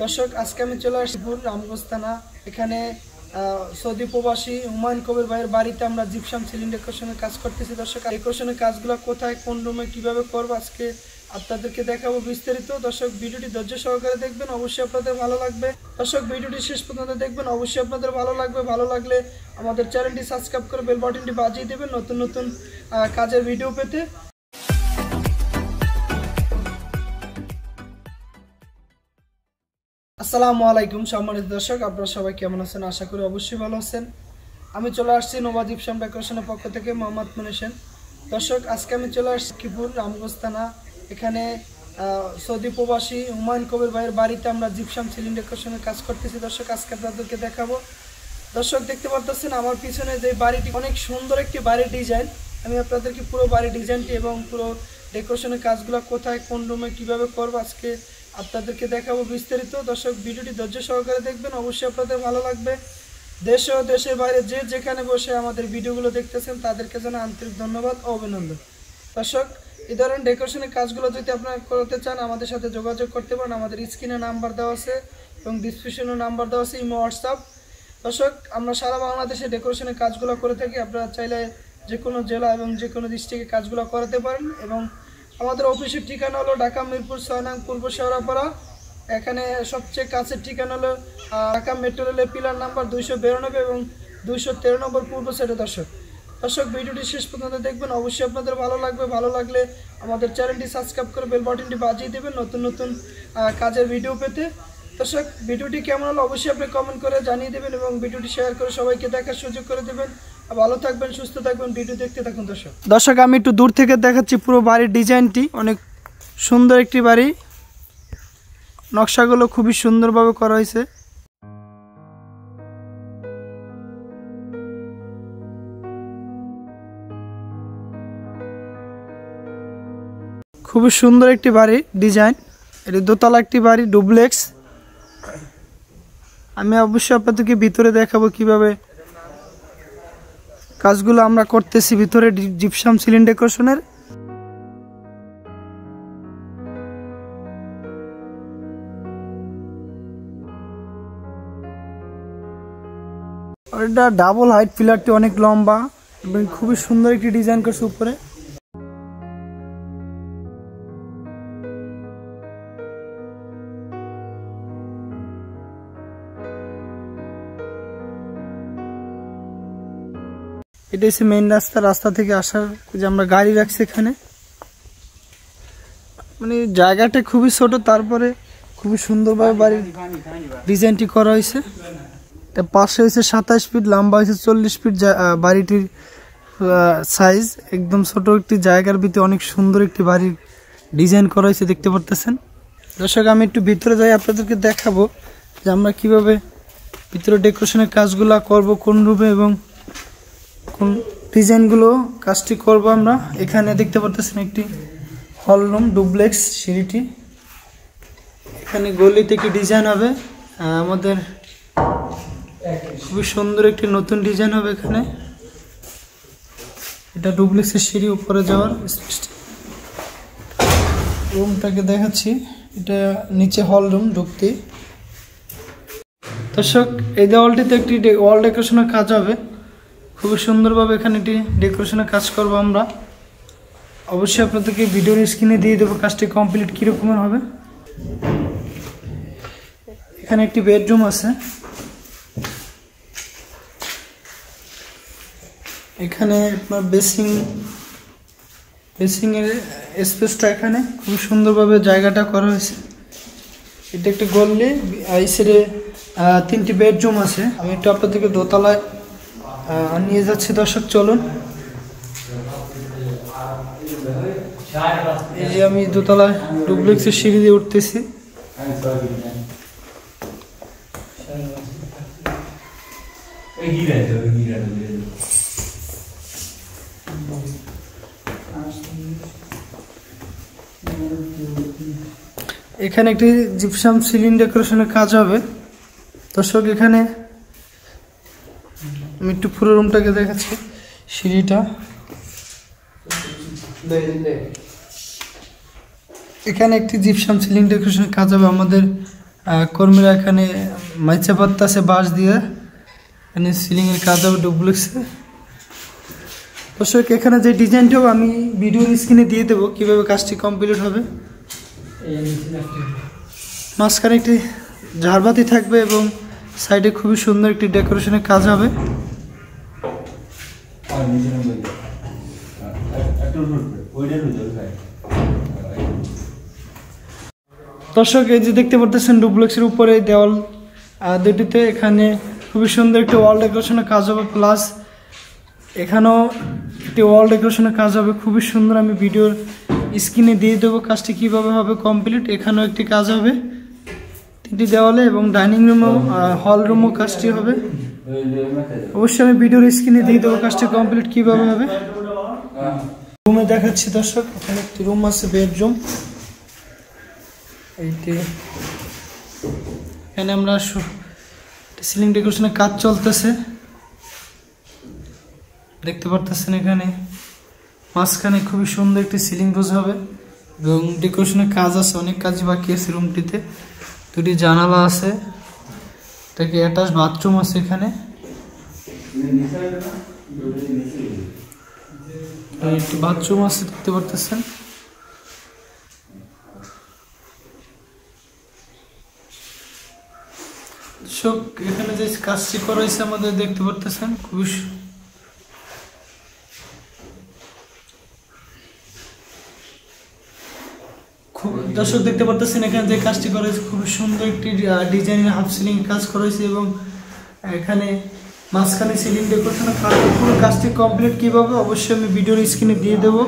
দর্শক আজকে আমি চলে আসছি রামগঞ্জ থানা। এখানে সৌদি প্রবাসী হুমায়ুন কবির ভাইয়ের বাড়িতে আমরা জিপসাম সিলিং ডেকোরেশনের কাজ করতেছি। দর্শক ডেকোরেশনের কাজগুলো কোথায়, কোন রুমে, কিভাবে করবো আজকে আপনাদেরকে দেখাবো বিস্তারিত। দর্শক ভিডিওটি ধৈর্য সহকারে দেখবেন, অবশ্যই আপনাদের ভালো লাগবে। দর্শক ভিডিওটি শেষ পর্যন্ত দেখবেন, অবশ্যই আপনাদের ভালো লাগবে। ভালো লাগলে আমাদের চ্যানেলটি সাবস্ক্রাইব করে বেল বাটনটি বাজিয়ে দেবেন নতুন নতুন কাজের ভিডিও পেতে। আসসালামু আলাইকুম সম্মানিত দর্শক, আপনারা সবাই কেমন আছেন? আশা করি অবশ্যই ভালো আছেন। আমি চলে আসছি নোভা জিপসাম ডেকোরেশনের পক্ষ থেকে, মোহাম্মদ মনিশন। দর্শক আজকে আমি চলে আসছি কিপুর রামগঞ্জ থানা। এখানে সৌদি প্রবাসী হুমায়ুন কবির ভাইয়ের বাড়িতে আমরা জিপসাম সিলিং ডেকোরেশনের কাজ করতেছি। দর্শক আজকে আপনাদেরকে দেখাবো। দর্শক দেখতে পাচ্ছেন আমার পিছনে যে বাড়িটি, অনেক সুন্দর একটি বাড়ির ডিজাইন। আমি আপনাদেরকে পুরো বাড়ির ডিজাইনটি এবং পুরো ডেকোরেশনের কাজগুলো কোথায়, কোন রুমে, কিভাবে করবো আজকে আপনাদেরকে দেখাবো বিস্তারিত। দর্শক ভিডিওটি ধৈর্য সহকারে দেখবেন, অবশ্যই আপনাদের ভালো লাগবে। দেশ ও দেশের বাইরে যে যেখানে বসে আমাদের ভিডিওগুলো দেখতেছেন তাদেরকে জানাই আন্তরিক ধন্যবাদ ও অভিনন্দন। দর্শক এই ধরনের ডেকোরেশনের কাজগুলো যদি আপনারা করতে চান আমাদের সাথে যোগাযোগ করতে পারেন। আমাদের স্ক্রিনে নাম্বার দেওয়া আছে এবং ডিসক্রিপশনে নাম্বার দেওয়া আছে, ইমো, হোয়াটসঅ্যাপ। দর্শক আমরা সারা বাংলাদেশে ডেকোরেশনের কাজগুলো করে থাকি। আপনারা চাইলে যে কোনো জেলা এবং যে কোনো ডিস্ট্রিক্টে কাজগুলো করাতে পারেন। এবং আমাদের অফিসের ঠিকানা হলো ঢাকা মিরপুর 6 নং পূর্ব শেওড়াপাড়া। এখানে সবচেয়ে কাছের ঠিকানা হলো ঢাকা মেট্রো রেলের পিলার নাম্বার 292 এবং 213 নম্বর পূর্ব সাইডে। দর্শক ভিডিওটি শেষ পর্যন্ত দেখবেন, অবশ্যই আপনাদের ভালো লাগবে। ভালো লাগলে আমাদের চ্যানেলটি সাবস্ক্রাইব করে বেল বাটনটি বাজিয়ে দেবেন নতুন নতুন কাজের ভিডিও পেতে। দর্শক ভিডিওটি কেমন হলো অবশ্যই আপনি কমেন্ট করে জানিয়ে দেবেন এবং ভিডিওটি শেয়ার করে সবাইকে দেখার সুযোগ করে দেবেন। ভালো থাকবেন, সুস্থ থাকবেন, ভিডিও দেখতে থাকুন। দর্শক আমি একটু দূর থেকে দেখাচ্ছি পুরো বাড়ির ডিজাইনটি। অনেক সুন্দর একটি বাড়ি, নকশাগুলো খুবই সুন্দরভাবে করা হয়েছে। খুবই সুন্দর একটি বাড়ি ডিজাইন। এটি দোতলা একটি বাড়ি, ডুপ্লেক্স। আমি অবশ্যই আপনাদেরকে ভিতরে দেখাবো কিভাবে কাজগুলো আমরা করতেছি ভিতরে জিপসাম সিলিং ডেকোরেশনের। এটা ডাবল হাইট, পিলারটি অনেক লম্বা এবং খুবই সুন্দর একটি ডিজাইন করছে উপরে। এটা হচ্ছে মেইন রাস্তা থেকে আসার যে আমরা গাড়ি রাখছি এখানে। মানে জায়গাটা খুবই ছোট, তারপরে খুবই সুন্দরভাবে বাড়ির ডিজাইনটি করা হয়েছে। তার পাশে হয়েছে 27 ফিট, লম্বা হয়েছে 40 ফিট। বাড়িটির সাইজ একদম ছোট একটি জায়গার ভিতরে অনেক সুন্দর একটি বাড়ির ডিজাইন করা হয়েছে, দেখতে পারতেছেন। দর্শক আমি একটু ভিতরে যাই, আপনাদেরকে দেখাবো যে আমরা কিভাবে ভিতরে ডেকোরেশনের কাজগুলো করব, কোন রুমে এবং কোন ডিজাইনগুলো কাজটি করব আমরা। এখানে দেখতে পারতেছেন একটি হল রুম, ডুপ্লেক্স সিঁড়িটি। এখানে গলিতে একটি ডিজাইন হবে আমাদের, খুবই সুন্দর একটি নতুন ডিজাইন হবে এখানে। এটা ডুপ্লেক্সের সিঁড়ি উপরে যাওয়ার রুমটাকে দেখাচ্ছি। এটা নিচে হল রুম ঢুকতে। দর্শক এই দেওয়ালটিতে একটি ওয়াল ডেকোরেশনের কাজ হবে, খুবই সুন্দরভাবে এখানে একটি ডেকোরেশনের কাজ করব আমরা। অবশ্যই আপনাদেরকে ভিডিওর স্ক্রিনে দিয়ে দেবো কাজটি কমপ্লিট কীরকমের হবে। এখানে একটি বেডরুম আছে, এখানে আপনার বেসিংয়ের স্পেসটা এখানে খুব সুন্দরভাবে জায়গাটা করা হয়েছে। এটা একটি গলি, এই সাইডে 3টি বেডরুম আছে। আমি একটু আপনাদেরকে দোতলায় নিয়ে যাচ্ছি। দর্শক চলুন, এই যে আমি দোতলায় ডুপ্লেক্সের সিঁড়ি দিয়ে উঠতেছি। এখানে একটি জিপসাম সিলিং ডেকোরেশনের কাজ হবে। দর্শক এখানে আমি একটু পুরো রুমটাকে দেখাচ্ছি। সিঁড়িটা এখানে একটি জিপসাম সিলিং ডেকোরেশনের কাজ হবে আমাদের কর্মীরা এখানে মাইচা পাত্তাছে বাঁশ দিয়ে, এখানে সিলিংয়ের কাজ হবে ডুপ্লেক্সে। দর্শক এখানে যে ডিজাইনটাও আমি ভিডিওর স্ক্রিনে দিয়ে দেবো কীভাবে কাজটি কমপ্লিট হবে। মাঝখানে একটি ঝাড়বাতি থাকবে এবং সাইডে খুবই সুন্দর একটি ডেকোরেশনের কাজ হবে। দর্শক এই যে দেখতে পারতেছেন ডুপ্লেক্সের উপরে দেওয়াল দুটিতে এখানে খুবই সুন্দর একটি ওয়াল ডেকোরেশনের কাজ হবে, প্লাস এখানেও একটি ওয়াল ডেকোরেশনের কাজ হবে খুবই সুন্দর। আমি ভিডিওর স্ক্রিনে দিয়ে দেবো কাজটি কীভাবে হবে কমপ্লিট। এখানেও একটি কাজ হবে 3টি দেওয়ালে এবং ডাইনিং রুমও হল রুমও কাজটি হবে। অবশ্যই আমি ভিডিওর স্ক্রিনে দিয়ে দেবো কাজটি কমপ্লিট কীভাবে হবে। রুমে দেখাচ্ছি দর্শক, এখানে একটি রুম আছে বেডরুম। এইটি এখানে আমরা সিলিং ডেকোরেশনের কাজ চলতেছে দেখতে পারতেছেন। এখানে মাঝখানে খুবই সুন্দর একটি সিলিং রোজ হবে এবং ডেকোরেশনের কাজ আছে, অনেক কাজ বাকি আছে। রুমটিতে 2টি জানালা আছে, এটাকে অ্যাটাচ বাথরুম আছে। এখানে একটি বাথরুম আছে দেখতে পারতেছেন। এখানে যে কাজটি করা হয়েছে আমাদের দেখতে পারতেছেন খুবই দর্শক দেখতে পারতেছেন এখানে যে কাজটি করা হয়েছে খুবই সুন্দর একটি ডিজাইনের হাফ সিলিং কাজ করা হয়েছে এবং এখানে মাঝখানে সিলিং ডেকোরেশনের পুরো কাজটি কমপ্লিট কীভাবে অবশ্যই আমি ভিডিওর স্ক্রিনে দিয়ে দেবো।